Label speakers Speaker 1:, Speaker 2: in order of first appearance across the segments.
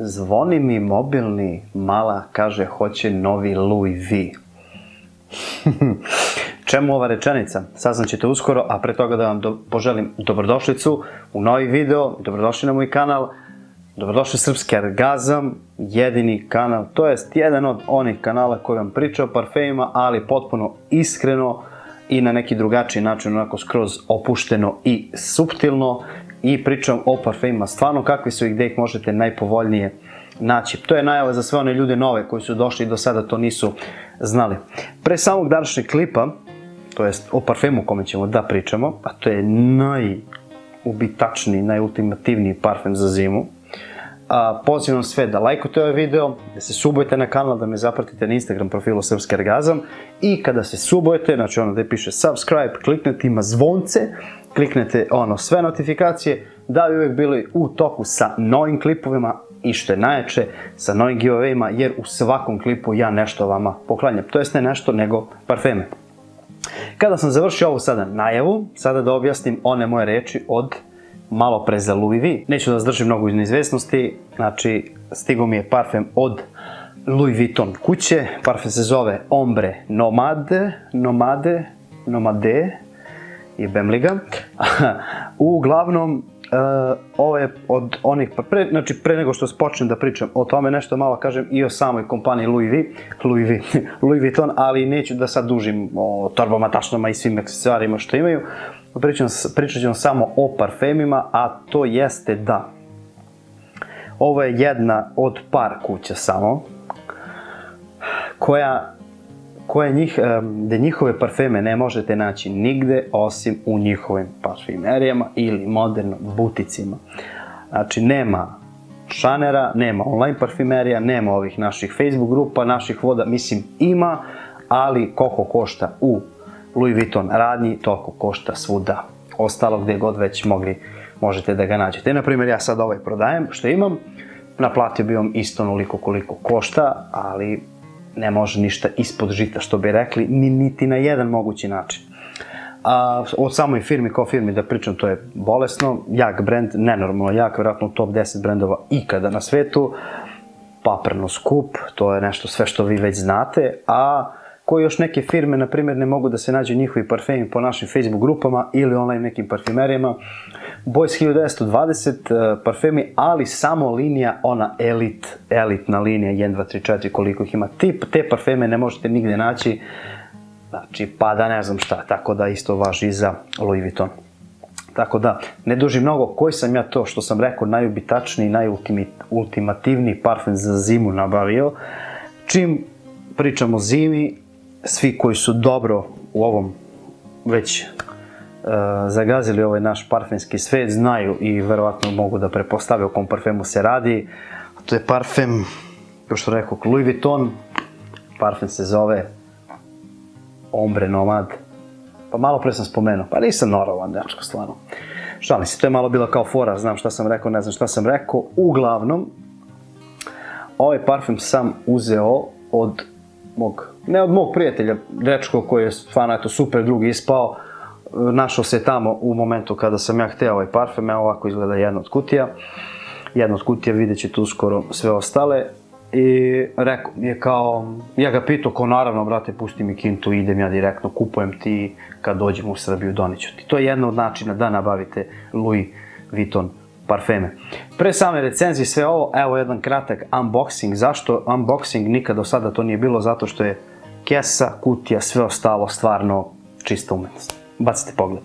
Speaker 1: Zvoni mi mobilni, mala kaže hoće novi Louis V. Čemu ova rečenica? Saznaćete uskoro, a pre toga da vam poželim dobrodošlicu u novi video, dobrodošli na moj kanal, dobrodošli Srpski orgazam, jedini kanal, to jest jedan od onih kanala koji vam priča o parfemima, ali potpuno iskreno i na neki drugačiji način, onako skroz opušteno i suptilno, i pričam o parfemima stvarno kakvi su i gde ih možete najpovoljnije naći. To je najava za sve one ljude nove koji su došli i do sada to nisu znali. Pre samog današnjeg klipa, to jest o parfemu kome ćemo da pričamo, a to je najubitačniji, najultimativniji parfem za zimu, pozivam sve da lajkujete ovaj video, da se subujete na kanal, da me zapratite na Instagram profilu Srpski orgazam i kada se subujete, znači ono gde piše subscribe, kliknete ima zvonce, kliknete sve notifikacije da bi uvek bili u toku sa novim klipovima i što je najjače sa novim giveawayima, jer u svakom klipu ja nešto vama poklanjam, to jest ne nešto nego parfeme. Kada sam završio ovu sada najavu, sada da objasnim one moje reči od malo pre za Louis V. Neću da vas držim mnogo iz neizvesnosti, znači stigao mi je parfem od Louis Vuitton kuće, parfem se zove Ombre Nomade, jebem li ga. Uglavnom, ovo je od onih, znači pre nego što počnem da pričam o tome, nešto malo kažem i o samoj kompaniji Louis Vuitton, ali neću da sad dužim o torbama, tašnama i svim aksesuarima što imaju. Pričat ćemo samo o parfemima, a to jeste da ovo je jedna od par kuća samo gde njihove parfeme ne možete naći nigde osim u njihovim parfumerijama ili moderno buticima. Znači nema šanera, nema online parfumerija, nema ovih naših Facebook grupa, naših voda, mislim ima, ali koliko košta u Louis Vuitton radnji, toliko košta svuda. Ostalo gde god već možete da ga nađete. Naprimjer, ja sad ovaj prodajem, što imam, naplatio bi vam isto onoliko koliko košta, ali ne može ništa ispod žita, što bi rekli, niti na jedan mogući način. Od samoj firmi, kao firmi da pričam, to je bolesno, jak brend, nenormalno jak, vjerojatno u top 10 brendova ikada na svetu, paprno skup, to je nešto sve što vi već znate, a koji još neke firme, na primjer, ne mogu da se nađu njihovi parfemi po našim Facebook grupama ili online nekim parfumerijama. Boys 1920 parfemi, ali samo linija, ona elitna linija, 1, 2, 3, 4, koliko ih ima. Te parfeme ne možete nigde naći, znači, pa da ne znam šta, tako da isto važi i za Louis Vuitton. Tako da, ne duži mnogo, koji sam ja to, što sam rekao, najubitačniji, najultimativniji parfem za zimu nabavio. Čim pričamo o zimi, svi koji su dobro u ovom već zagazili ovaj naš parfemski svet znaju i verovatno mogu da pretpostave o kom parfemu se radi. To je parfem, kao što rekao, Louis Vuitton, parfem se zove Ombre Nomade. Pa malo pre sam spomenuo, pa nisam normalan, dečko, stvarno. Šalim se, to je malo bilo kao fora, znam šta sam rekao, ne znam šta sam rekao. Uglavnom, ovaj parfem sam uzeo od ne od mog prijatelja, dečko koji je stvarno super drug ispao, našao se tamo u momentu kada sam ja hteo ovaj parfem, evo ovako izgleda jedna od kutija, vidjet ćete uskoro sve ostale, i rekao mi je kao, ja ga pitao kao naravno brate pusti mi kintu, idem ja direktno, kupujem ti, kad dođem u Srbiju doniću ti. To je jedna od načina da nabavite Louis Vuitton parfeme. Pre same recenzije sve ovo, evo jedan kratak unboxing. Zašto unboxing? Nikad do sada to nije bilo, zato što je kesa, kutija, sve ostalo stvarno čista umetnost. Bacite pogled.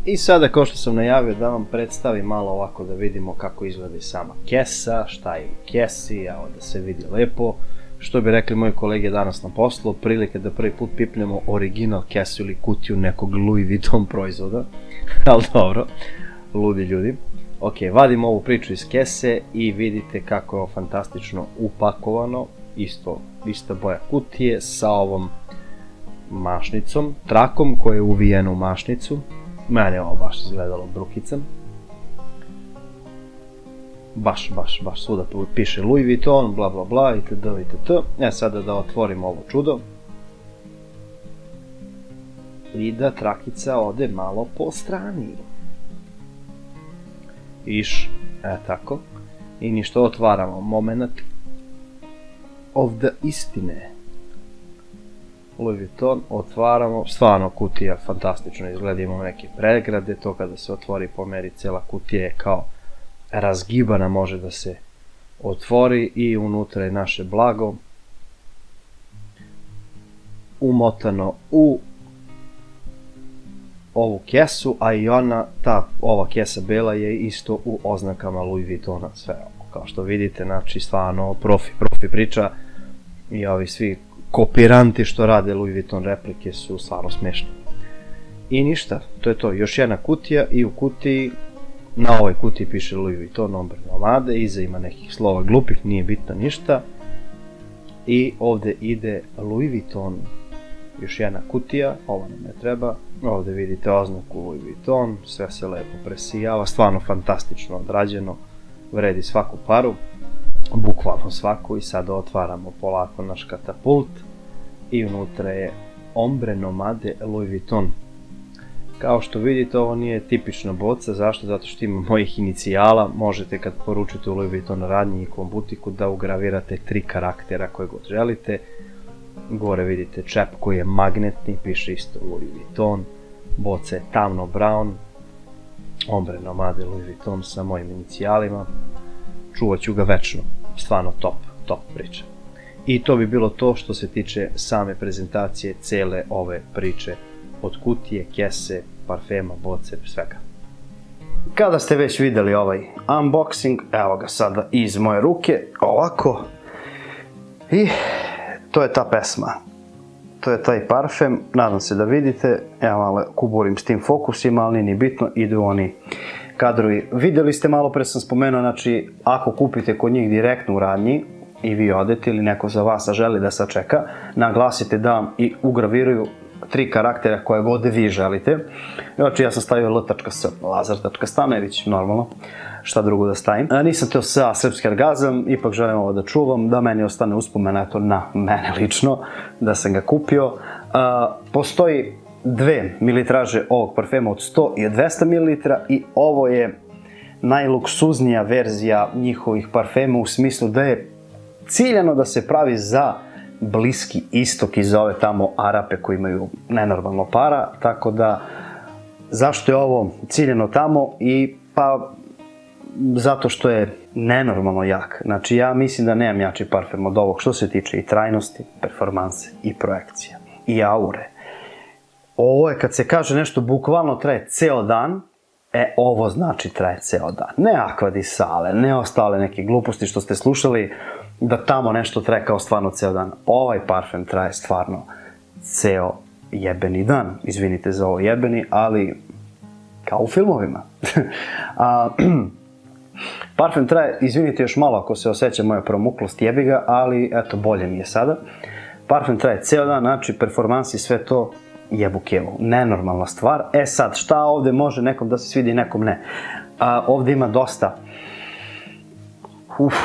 Speaker 1: I sada, kao što sam najavio, da vam predstavim malo ovako da vidimo kako izgleda i sama kesa, šta je u kesi, evo da se vidi lepo. Što bi rekli moji kolege danas na poslu, prilike da prvi put pipnemo original kesu ili kutiju nekog Louis Vuitton proizvoda. Ali dobro, ludi ljudi. Ok, vadimo ovu priču iz kese i vidite kako je ovo fantastično upakovano. Ista boja kutije sa ovom mašnicom, trakom koja je uvijena u mašnicu. Mene je ovo baš izgledalo brukicam. Baš svuda piše Louis Vuitton, bla bla bla, itd. Sada da otvorimo ovo čudo. I da trakica ode malo po strani.
Speaker 2: iš, tako. I ništa, otvaramo moment of the istine. Louis Vuitton, otvaramo, stvarno kutija fantastično izgleda, imamo neke pregrade, to kada se otvori po meri cela kutija je kao razgibana, može da se otvori i unutra je naše blago umotano u ovu kesu, a i ova kesa bela je isto u oznakama Louis Vuittona, sve kao što vidite, znači stvarno profi priča i ovi svi kopiranti što rade Louis Vuitton replike su stvarno smešni. I ništa, to je to, još jedna kutija i u kutiji, na ovoj kutiji piše Louis Vuitton Ombre Nomade, iza ima nekih slova glupih, nije bitno ništa. I ovde ide Louis Vuitton, još jedna kutija, ovo nam ne treba, ovde vidite oznaku Louis Vuitton, sve se lepo presijava, stvarno fantastično odrađeno, vredi svaku paru, bukvalno svaku. I sada otvaramo polako naš katapult i unutra je Ombre Nomade Louis Vuitton. Kao što vidite, ovo nije tipična boca, zašto? Zato što ima mojih inicijala, možete kad poručite u Louis Vuitton radnji njihovom butiku da ugravirate 3 karaktera koje god želite. Gore vidite čep koji je magnetni, piše isto Louis Vuitton, boca je tamno brown, Ombre Nomade Louis Vuitton sa mojim inicijalima, čuvat ću ga večno, stvarno top priča. I to bi bilo to što se tiče same prezentacije cele ove priče, od kutije, kese, parfema, boce, svega.
Speaker 1: Kada ste već videli ovaj unboxing, evo ga sada iz moje ruke, ovako, i to je ta pesma, to je taj parfem, nadam se da vidite, ja malo kuburim s tim fokusima, ali nije bitno, idu oni kadrovi. Videli ste, malo pre sam spomenuo, znači ako kupite kod njih direktno u radnji i vi odete ili neko za vas želi da sačeka, naglasite da vam i ugraviraju 3 karaktera koje god vi želite. Znači ja sam stavio L.S, Lazar.Stanević, normalno, šta drugo da stavim. Nisam teo sa srpski orgazam, ipak želim ovo da čuvam, da meni ostane uspomena, eto, na mene lično, da sam ga kupio. Postoji 2 mililitraže ovog parfema od 100 i od 200 mililitra i ovo je najluksuznija verzija njihovih parfema u smislu da je ciljano da se pravi za Bliski istok i za ove tamo Arape koji imaju nenormalno para, tako da zašto je ovo ciljeno tamo? I pa zato što je nenormalno jak. Znači ja mislim da nemam jači parfem od ovog što se tiče i trajnosti, performanse i projekcija i aure. Ovo je kad se kaže nešto bukvalno traje ceo dan, ovo znači traje ceo dan. Ne Aqua di Sale, ne ostale neke gluposti što ste slušali, da tamo nešto traje kao stvarno ceo dan. Ovaj parfem traje stvarno ceo jebeni dan. Izvinite za ovo jebeni, ali kao u filmovima. Parfem traje, izvinite još malo ako se osjeća moja promuklost, jebi ga, ali eto, bolje mi je sada. Parfem traje ceo dan, znači performansi, sve to jebu kevu. Nenormalna stvar. Sad, šta ovde može nekom da se svidi, nekom ne? Ovde ima dosta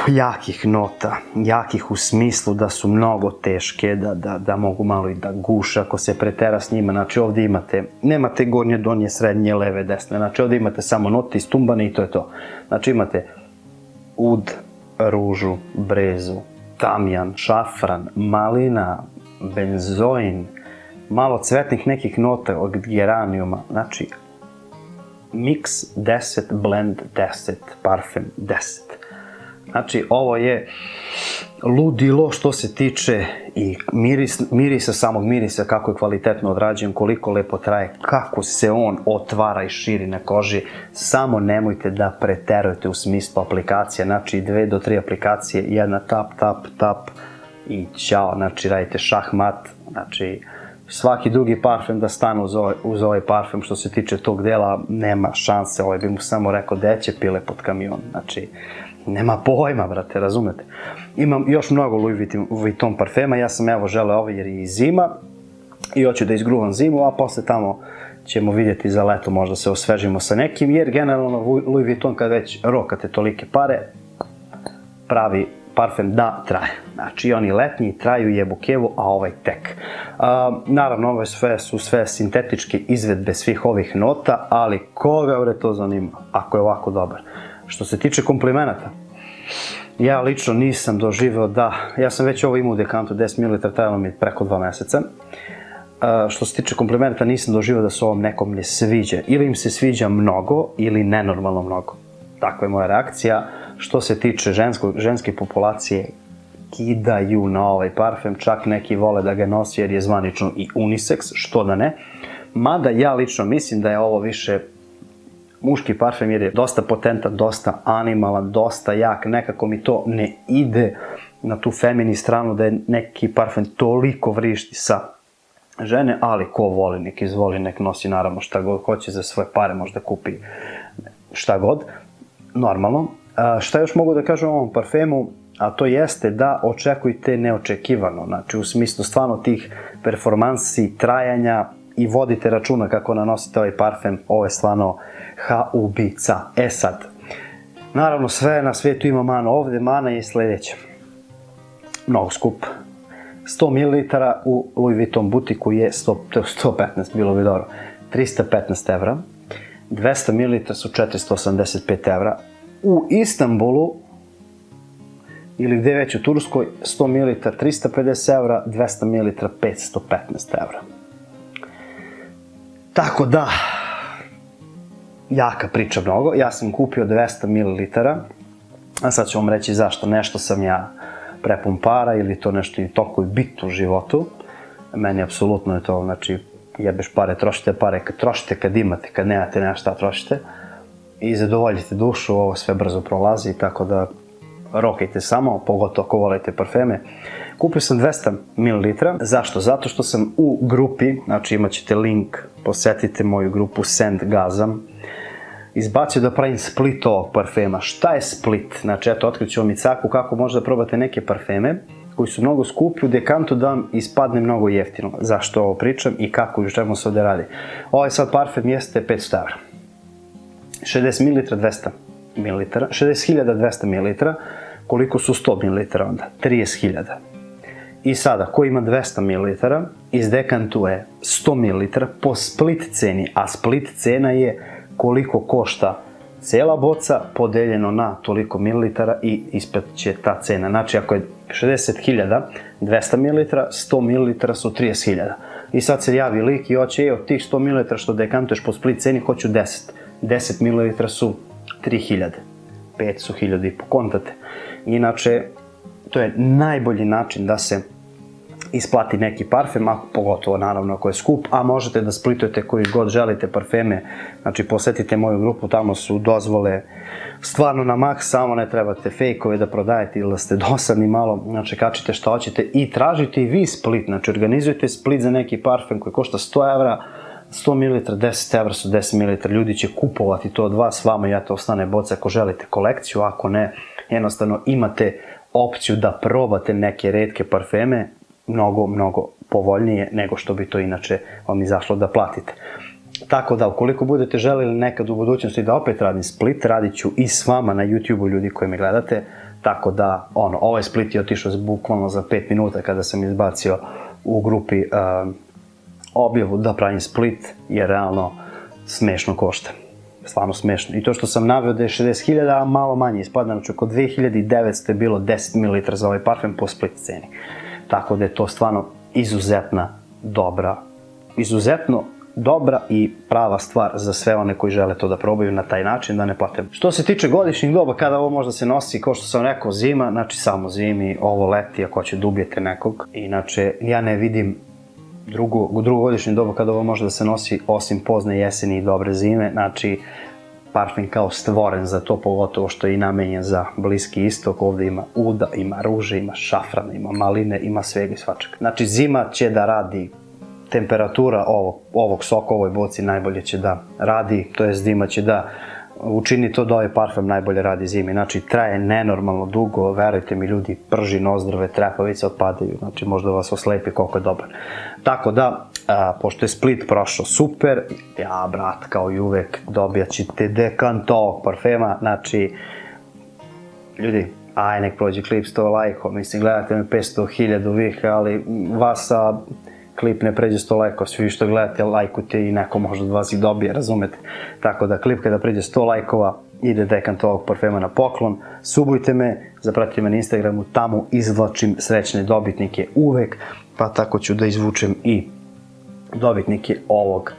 Speaker 1: jakih nota, jakih u smislu da su mnogo teške, da mogu malo i da guše ako se pretera s njima. Znači ovdje nemate gornje, donje, srednje, leve, desne, znači ovdje imate samo note istumbane i to je to. Znači imate ud, ružu, brezu, tamjan, šafran, malina, benzoin, malo cvetnih nekih nota od geranijuma, znači mix 10, blend 10, parfem 10. Znači, ovo je ludilo što se tiče i mirisa, samog mirisa, kako je kvalitetno odrađen, koliko lepo traje, kako se on otvara i širi na koži. Samo nemojte da preterujete u smislu aplikacija, znači 2 do 3 aplikacije, jedna tap i ćao, znači radite šahmat, znači svaki drugi parfem da stane uz ovaj parfem što se tiče tog dela, nema šanse, ovaj bi mu samo rekao deće pile pod kamion, znači nema pojma, brate, razumete. Imam još mnogo Louis Vuitton parfema, ja sam evo želeo ovaj jer je i zima i hoću da izgruvam zimu, a posle tamo ćemo vidjeti za leto, možda se osvežimo sa nekim, jer generalno Louis Vuitton kad već rokate tolike pare, pravi parfem da traje. Znači oni letnji traju jebu kevu, a ovaj tek. Naravno, ove su sve sintetičke izvedbe svih ovih nota, ali koga bre to zanima, ako je ovako dobar. Što se tiče komplimenata, ja lično nisam doživeo da, ja sam već ovo imao u dekantu 10 ml, trajalo mi preko 2 meseca. Što se tiče komplimenta, nisam doživeo da se ovom nekom ne sviđa. Ili im se sviđa mnogo, ili nenormalno mnogo. Takva je moja reakcija. Što se tiče ženske populacije, kidaju na ovaj parfem, čak neki vole da ga nosi jer je zvanično i unisex, što da ne. Mada ja lično mislim da je ovo više muški parfem jer je dosta potentan, dosta animalan, dosta jak, nekako mi to ne ide na tu femini stranu da je neki parfem toliko vrišti sa žene, ali ko voli, nek izvoli, nek nosi naravno šta god hoće za svoje pare, možda kupi šta god, normalno. Šta još mogu da kažem o ovom parfemu, a to jeste da očekujte neočekivano, znači u smislu stvarno tih performansi, trajanja i vodite računa kako nanosite ovaj parfem, ovo je stvarno ubica. Sad, naravno sve na svijetu ima mana, ovde mana je sledeća, mnogo skup. 100 ml u Louis Vuitton butiku je 115, bilo bi dobro, 315 evra, 200 ml su 485 evra, u Istanbulu ili gde već u Turskoj 100 ml 350 evra, 200 ml 515 evra. Tako da, jaka priča mnogo, ja sam kupio 200 ml, a sad ću vam reći zašto, nešto sam ja prepun para ili to nešto i toliko je bitno u životu. Meni apsolutno je to, znači, jebeš pare, trošite pare, kad trošite kad imate, kad nemate nema šta trošite i zadovoljite dušu, ovo sve brzo prolazi, tako da rokajte samo, pogotovo ako volite parfeme. Kupio sam 200 ml, zašto? Zato što sam u grupi, znači imat ćete link, posetite moju grupu Send Gazam, izbacio da pravim split ovog parfema. Šta je split? Znači, eto, otkriću vam i caku kako možda probate neke parfeme koji su mnogo skupi u dekantu da vam ispadne mnogo jeftino. Zašto ovo pričam i kako i u čemu se ovde radi? Ovaj sad parfem jeste 500 evra. 60 ml 200 ml, 60.200 ml, koliko su 100 ml onda? 30.000. I sada, ko ima 200 ml, iz dekantu je 100 ml po split ceni, a split cena je koliko košta cela boca podeljeno na toliko mililitara i ispred će ta cena. Znači, ako je 60.200 ml, 100 ml su 30.000. I sad se javi lik i hoće, od tih 100 ml što dekantuješ po split ceni, hoću 10. 10 ml su 3.000. 5 su 1.500, kontate. Inače, to je najbolji način da se isplati neki parfem, pogotovo naravno ako je skup, a možete da splitujete koji god želite parfeme, znači posetite moju grupu, tamo su dozvole stvarno na maks, samo ne trebate fejkove da prodajete ili da ste dosadni malo, znači kačite šta hoćete i tražite i vi split, znači organizujete split za neki parfem koji košta 100 evra, 100 ml, 10 evra su 10 ml, ljudi će kupovati to od vas, vama ja to ostane boca ako želite kolekciju, ako ne, jednostavno imate opciju da probate neke retke parfeme, mnogo povoljnije nego što bi to inače vam izašlo da platite. Tako da, ukoliko budete želeli nekad u budućnosti da opet radim split, radit ću i s vama na YouTube-u ljudi koji me gledate, tako da, ovaj split je otišao bukvalno za 5 minuta kada sam izbacio u grupi objavu da pravim split, jer realno smešno košta. Stvarno smešno. I to što sam naveo da je 60.000, a malo manje ispada, znači oko 2.900 je bilo 10 ml za ovaj parfem po split ceni. Tako da je to stvarno izuzetno dobra i prava stvar za sve one koji žele to da probaju na taj način, da ne plate. Što se tiče godišnjih doba, kada ovo možda se nosi, kao što sam rekao, zima, znači samo zimi, ovo leti, ako će dubljete nekog. Inače, ja ne vidim drugo godišnje doba kada ovo može da se nosi osim pozne jeseni i dobre zime, znači parfem kao stvoren za to, pogotovo što je i namenjen za Bliski istok, ovde ima uda, ima ruže, ima šafrana, ima maline, ima svega i svačega. Znači zima će da radi, temperatura ovog soka u ovoj boci najbolje će da radi, to je zima će da učini to da ovaj parfem najbolje radi zimi, znači traje nenormalno dugo, verujte mi ljudi, prži nozdrve, trepavice otpadaju, znači možda vas oslepi koliko je dobar. Tako da, pošto je split prošao super, ja brat kao i uvek dobijat ćete dekant ovog parfema, znači ljudi, aj nek prođe klip 100 lajko, mislim gledate me 500.000 vih, ali vas klip ne pređe 100 lajkova, svi što gledate lajkujte i neko možda od vas ih dobije, razumete? Tako da klip kada pređe 100 lajkova, ide dekant ovog parfema na poklon. Subujte me, zapratite me na Instagramu, tamo izvlačim srećne dobitnike uvek, pa tako ću da izvučem i dobitnike ovog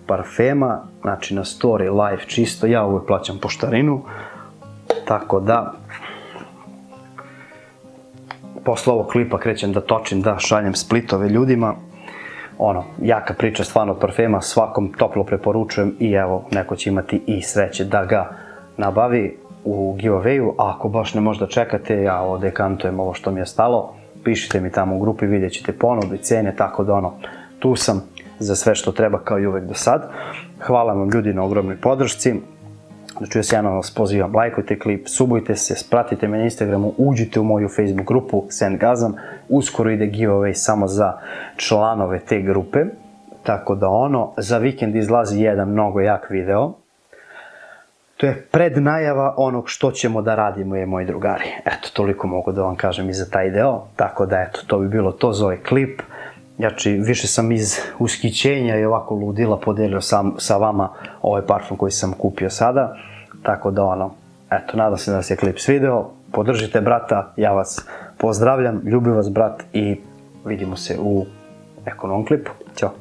Speaker 1: parfema, znači na story, live, čisto, ja uvek plaćam poštarinu, tako da posle ovog klipa krećem da točim, da šaljem splitove ljudima. Jaka priča stvarno od parfema, svakom toplo preporučujem i evo, neko će imati i sreće da ga nabavi u giveawayu, a ako baš ne možda čekate, ja ovo dekantujem ovo što mi je stalo, pišite mi tamo u grupi, vidjet ćete ponude, cene, tako da tu sam za sve što treba kao i uvek do sad. Hvala vam ljudi na ogromnoj podršci. Znači, još jednom vas pozivam, lajkujte klip, subujte se, spratite me na Instagramu, uđite u moju Facebook grupu Sengazam, uskoro ide giveaway samo za članove te grupe, tako da za vikend izlazi jedan mnogo jak video. To je prednajava onog što ćemo da radimo, moji drugari. Eto, toliko mogu da vam kažem i za taj deo, tako da eto, to bi bilo to za ovaj klip. Znači, više sam iz ushićenja i ovako ludila podelio sa vama ovaj parfum koji sam kupio sada. Tako da eto, nadam se da vas je klip svideo. Podržite brata, ja vas pozdravljam, ljubim vas brat i vidimo se u nekom novom klipu. Ćao!